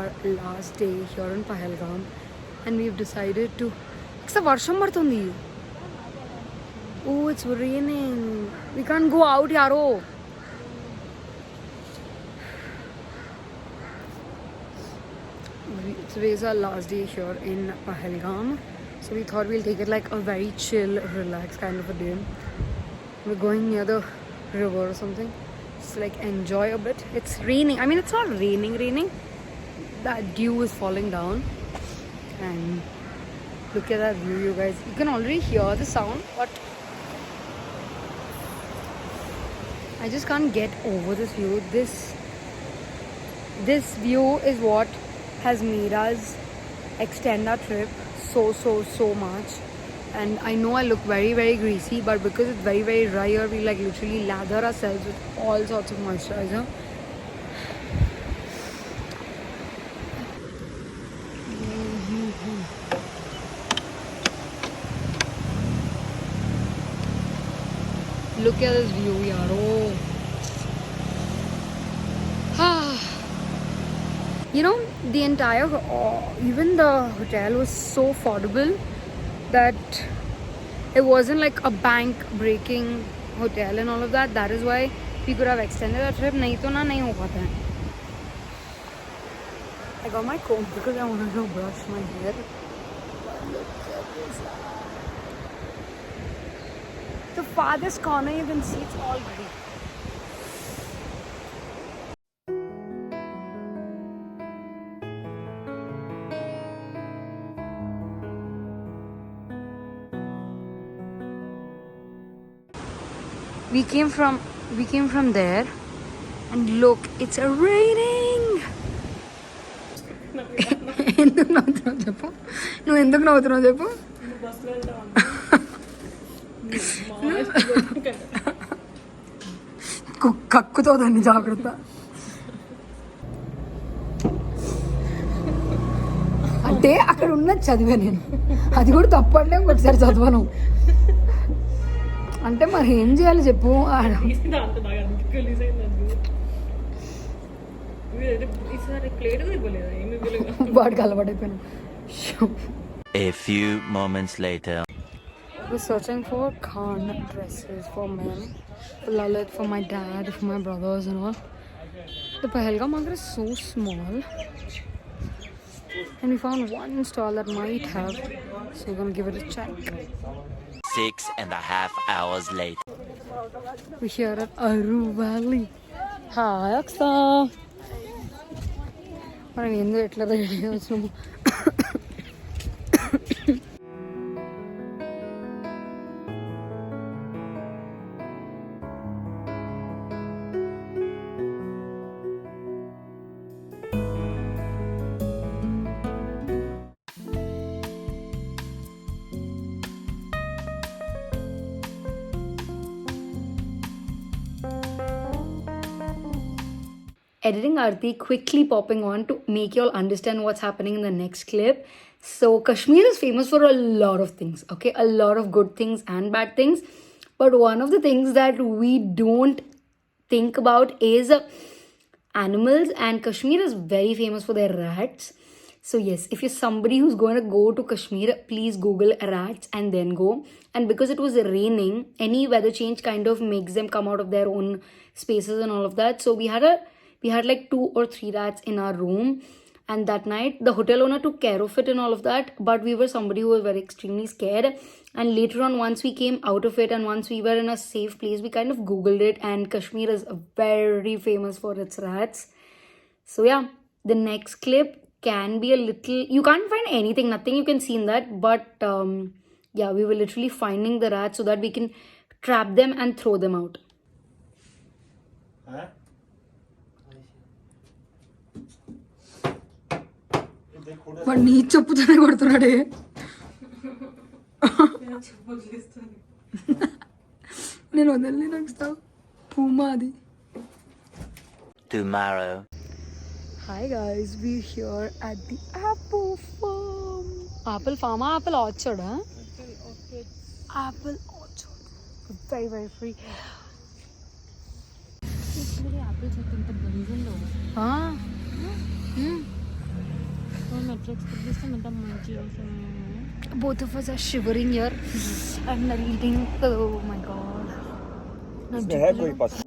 our last day here in Pahalgam, and we've decided to. It's a varsham martundi. Oh, it's raining. We can't go out, yaro. Today's our last day here in Pahalgam, so we thought we'll take it like a very chill, relaxed kind of a day. We're going near the river or something, just like enjoy a bit. It's raining. I mean, it's not raining. That dew is falling down, and look at that view, you guys. You can already hear the sound, but I just can't get over this view. This view is what has made us extend our trip so much. And I know I look very greasy, but because it's very dry here, we like literally lather ourselves with all sorts of moisturizer. Look at this view, yaar. Oh. You know, the entire, even the hotel was so affordable that it wasn't like a bank breaking hotel and all of that. That is why we could have extended our trip. Nahi to na nahi ho pata hai. I got my comb because I wanted to brush my hair. Look at this. The farthest corner you can see, it's all green. We came from there, and look, it's raining. ఎందుకు నవ్వుతున్నావు చెప్పు, నువ్వు ఎందుకు నవ్వుతున్నావు చెప్పు. కక్కుతో దాన్ని జాగ్రత్త. అంటే అక్కడ ఉన్నది చదివా నేను, అది కూడా తప్పట్లే, ఒకసారి చదవను అంటే మరి ఏం చేయాలి చెప్పు. వాడికి అలవాటైపోయాను. A few moments later. We're searching for Khan dresses for men, for Lalit, for my dad, for my brothers and all. The Pahalgam market is so small, and we found one stall that might have, so we're gonna give it a check. 6.5 hours later. We're here at Aru Valley. Hi, Aksa. మనం ఎందుకు ఎట్లా ready వచ్చినాము. Editing Aarati quickly popping on to make you all understand what's happening in the next clip. So Kashmir is famous for a lot of things, okay? A lot of good things and bad things. But one of the things that we don't think about is animals, and Kashmir is very famous for their rats. So yes, if you're somebody who's going to go to Kashmir, please Google rats and then go. And because it was raining, any weather change kind of makes them come out of their own spaces and all of that. So we had like 2 or 3 rats in our room, and that night the hotel owner took care of it and all of that, but we were somebody who was very extremely scared. And later on, once we came out of it and once we were in a safe place, we kind of googled it, and Kashmir is very famous for its rats. So yeah, the next clip can be a little, you can't find nothing you can see in that, but yeah, we were literally finding the rats so that we can trap them and throw them out. వాడు నీ చెప్పుతోనే కొడుతున్నాడే. నేను వదలని నాకు ఇస్తావు Puma అది. Tomorrow. Hi guys, we're here at the apple farm. Apple farm, apple orchard, huh? Apple orchard. Very free. Apples are in the bunzel. Both of us are shivering here and reading. Oh my god. इसमें है कोई पास